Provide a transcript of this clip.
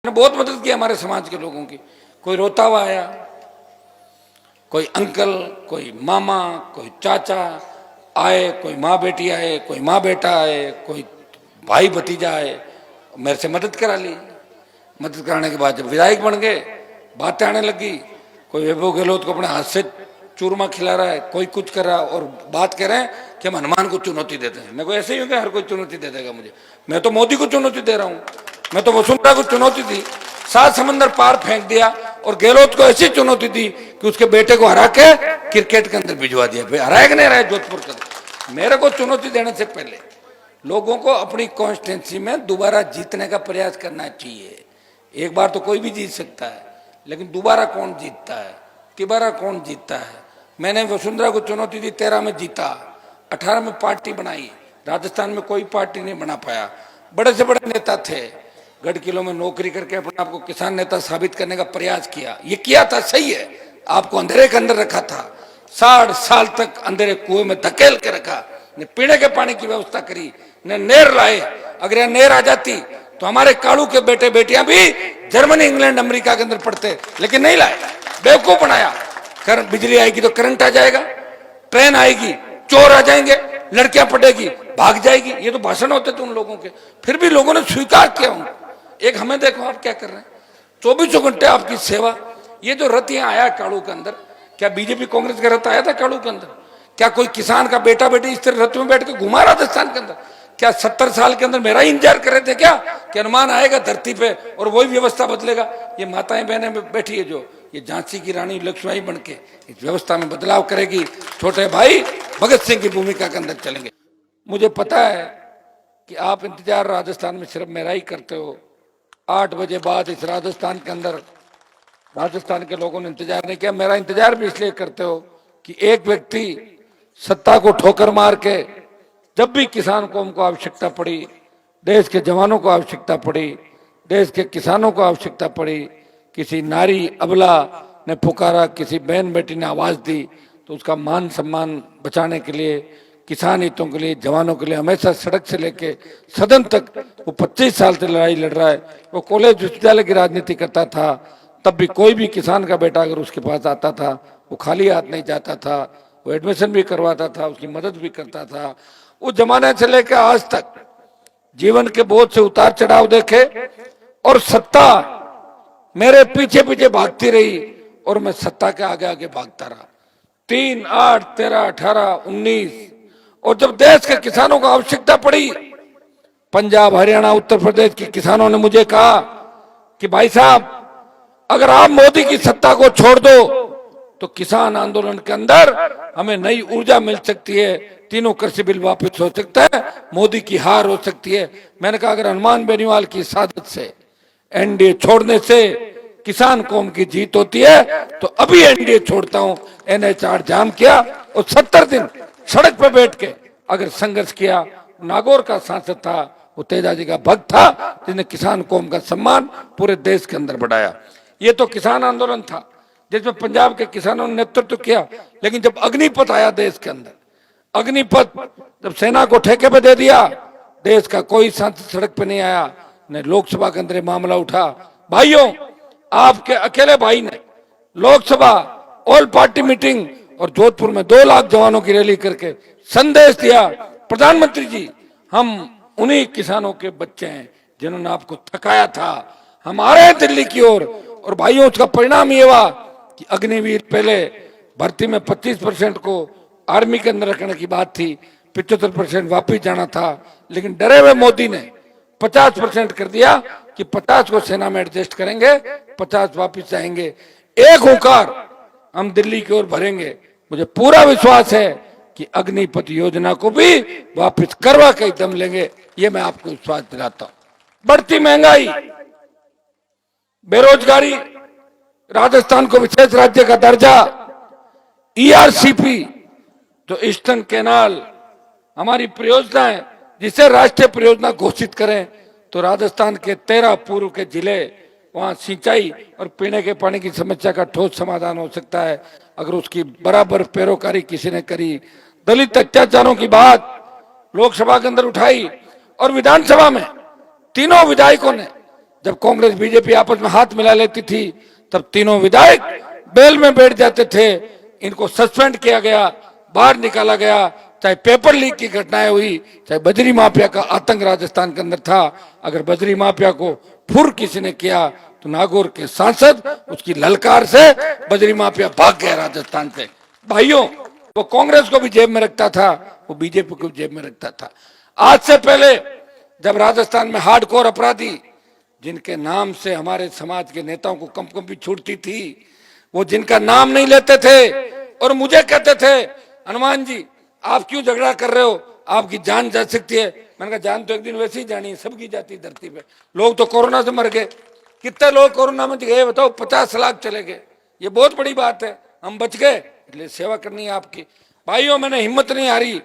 ने बहुत मदद की हमारे समाज के लोगों की। कोई रोता हुआ आया, कोई अंकल, कोई मामा, कोई चाचा आए, कोई माँ बेटी आए, कोई माँ बेटा आए, कोई भाई भतीजा आए, मेरे से मदद करा ली। मदद कराने के बाद जब विधायक बन गए, बातें आने लगी। कोई वैभव गहलोत को अपने हाथ से चूरमा खिला रहा है, कोई कुछ कर रहा है, और बात कह रहे हैं कि हम हनुमान को चुनौती देते हैं। मैं को ऐसे ही हूँ कि हर कोई चुनौती दे देगा मुझे? मैं तो मोदी को चुनौती दे रहा हूँ, मैं तो वसुंधरा को चुनौती दी, 7 समंदर पार फेंक दिया, और गहलोत को ऐसी चुनौती दी कि उसके बेटे को हरा के क्रिकेट के अंदर भिजवा दिया। हराया कि नहीं हराया जोधपुर का? मेरे को चुनौती देने से पहले लोगों को अपनी कॉन्स्टिट्यूंसी में दोबारा जीतने का प्रयास करना चाहिए। एक बार तो कोई भी जीत सकता है, लेकिन दोबारा कौन जीतता है, तिबारा कौन जीतता है? मैंने वसुंधरा को चुनौती दी, 13 में जीता, 18 में पार्टी बनाई। राजस्थान में कोई पार्टी नहीं बना पाया। बड़े से बड़े नेता थे, गढ़ किलो में नौकरी करके अपने आप को किसान नेता साबित करने का प्रयास किया। ये किया था, सही है, आपको अंधेरे के अंदर रखा था, 60 साल तक अंधेरे कुएं में धकेल के रखा, ने पीने के पानी की व्यवस्था करी, ने नहर लाए। अगर यह नहर आ जाती तो हमारे कालू के बेटे बेटियां भी जर्मनी, इंग्लैंड, अमेरिका के अंदर पढ़ते, लेकिन नहीं लाए, बेवकूफ बनाया। बिजली आएगी तो करंट आ जाएगा, ट्रेन आएगी चोर आ जाएंगे, लड़कियां पढ़ेगी भाग जाएगी। ये तो भाषण होते थे उन लोगों के, फिर भी लोगों ने स्वीकार किया उनको। एक हमें देखो आप क्या कर रहे हैं, 24 घंटे आपकी सेवा। ये जो रथ यहाँ आया कालू के अंदर, क्या बीजेपी कांग्रेस का रथ आया था कालू के अंदर? क्या कोई किसान का बेटा बेटी इस तरह रथ में बैठ के घुमा राजस्थान के अंदर? क्या 70 साल के अंदर मेरा ही इंतजार कर रहे थे क्या कि हनुमान आएगा धरती पे और वही व्यवस्था बदलेगा? ये माताएं बहनें बैठी है जो, ये झांसी की रानी लक्ष्मीबाई बन के इस व्यवस्था में बदलाव करेगी। छोटे भाई भगत सिंह की भूमिका के अंदर चलेंगे। मुझे पता है कि आप इंतजार राजस्थान में सिर्फ मेरा ही करते हो। 8 बजे बाद इस राजस्थान के अंदर राजस्थान के लोगों ने इंतजार नहीं किया। मेरा इंतजार भी इसलिए करते हो कि एक व्यक्ति सत्ता को ठोकर मार के, जब भी किसान कौम को आवश्यकता पड़ी, देश के जवानों को आवश्यकता पड़ी, देश के किसानों को आवश्यकता पड़ी, किसी नारी अबला ने पुकारा, किसी बहन बेटी ने आवाज दी, तो उसका मान सम्मान बचाने के लिए, किसान हितों के लिए, जवानों के लिए हमेशा सड़क से लेके सदन तक वो 25 साल से लड़ाई लड़ रहा है। वो कॉलेज विश्वविद्यालय की राजनीति करता था, तब भी कोई भी किसान का बेटा अगर उसके पास आता था, वो खाली हाथ नहीं जाता था, वो एडमिशन भी करवाता था, उसकी मदद भी करता था। उस जमाने से लेकर आज तक जीवन के बहुत से उतार चढ़ाव देखे, और सत्ता मेरे पीछे पीछे भागती रही और मैं सत्ता के आगे आगे भागता रहा। 3, 8, 13, 18, 19, और जब देश के किसानों को आवश्यकता पड़ी, पंजाब, हरियाणा, उत्तर प्रदेश के किसानों ने मुझे कहा कि भाई साहब, अगर आप मोदी की सत्ता को छोड़ दो तो किसान आंदोलन के अंदर हमें नई ऊर्जा मिल सकती है, तीनों कृषि बिल वापस हो सकता है, मोदी की हार हो सकती है। मैंने कहा अगर हनुमान बेनीवाल की सादत से, एनडीए छोड़ने से किसान कौम की जीत होती है तो अभी एनडीए छोड़ता हूं। NH-8 जाम किया और 70 दिन सड़क पर बैठ के अगर संघर्ष किया। नागौर का सांसद था, वो तेजाजी का भक्त था, जिसने किसान कौम का सम्मान पूरे देश के अंदर बढ़ाया। ये तो किसान आंदोलन था जिसमें पंजाब के किसानों ने नेतृत्व किया। लेकिन जब अग्निपथ आया देश के अंदर, अग्निपथ जब सेना को ठेके पे दे दिया, देश का कोई सांसद सड़क पे नहीं आया, ने लोकसभा के अंदर मामला उठा। भाइयों, आपके अकेले भाई ने लोकसभा ऑल पार्टी मीटिंग और जोधपुर में 2 लाख जवानों की रैली करके संदेश दिया, प्रधानमंत्री जी, हम उन्हीं किसानों के बच्चे हैं जिन्होंने आपको थकाया था, हम आ रहे हैं दिल्ली की ओर। और भाइयों, उसका परिणाम ये हुआ कि अग्निवीर पहले भर्ती में 25% को आर्मी के अंदर रखने की बात थी, 75% वापिस जाना था, लेकिन डरे हुए मोदी ने 50% कर दिया कि 50 को सेना में एडजस्ट करेंगे, 50 वापिस जाएंगे। एक होकर हम दिल्ली की ओर भरेंगे। मुझे पूरा विश्वास है कि अग्निपथ योजना को भी वापस करवा के दम लेंगे, ये मैं आपको विश्वास दिलाता हूं। बढ़ती महंगाई, बेरोजगारी, राजस्थान को विशेष राज्य का दर्जा, ERCP जो ईस्टर्न कैनाल हमारी परियोजना है, जिसे राष्ट्रीय परियोजना घोषित करें तो राजस्थान के 13 पूर्व के जिले, वहां सिंचाई और पीने के पानी की समस्या का ठोस समाधान हो सकता है अगर उसकी बराबर पैरोकारी किसी ने करी। दलित अत्याचारों की बात लोकसभा के अंदर उठाई और विधानसभा में तीनों विधायकों ने जब कांग्रेस बीजेपी आपस में हाथ मिला लेती थी तब तीनों विधायक बेल में बैठ जाते थे। इनको सस्पेंड किया गया, बाहर निकाला गया। चाहे पेपर लीक की घटनाएं हुई, चाहे बजरी माफिया का आतंक राजस्थान के अंदर था। अगर बजरी माफिया को फुर किसी ने किया तो नागौर के सांसद उसकी ललकार से बजरी माफिया भाग गया राजस्थान से। भाइयों, वो कांग्रेस को भी जेब में रखता था, वो बीजेपी को जेब में रखता था। आज से पहले जब राजस्थान में हार्डकोर अपराधी जिनके नाम से हमारे समाज के नेताओं को कंपकंपी छूटती थी, वो जिनका नाम नहीं लेते थे और मुझे कहते थे हनुमान जी आप क्यों झगड़ा कर रहे हो, आपकी जान जा सकती है। मैंने कहा जान तो एक दिन वैसे ही जानी है, सबकी जाती धरती पे। लोग तो कोरोना से मर गए, कितने लोग कोरोना में गए बताओ, 50 लाख चले गए। ये बहुत बड़ी बात है, हम बच गए, इसलिए सेवा करनी है आपकी। भाइयों, मैंने हिम्मत नहीं हारी।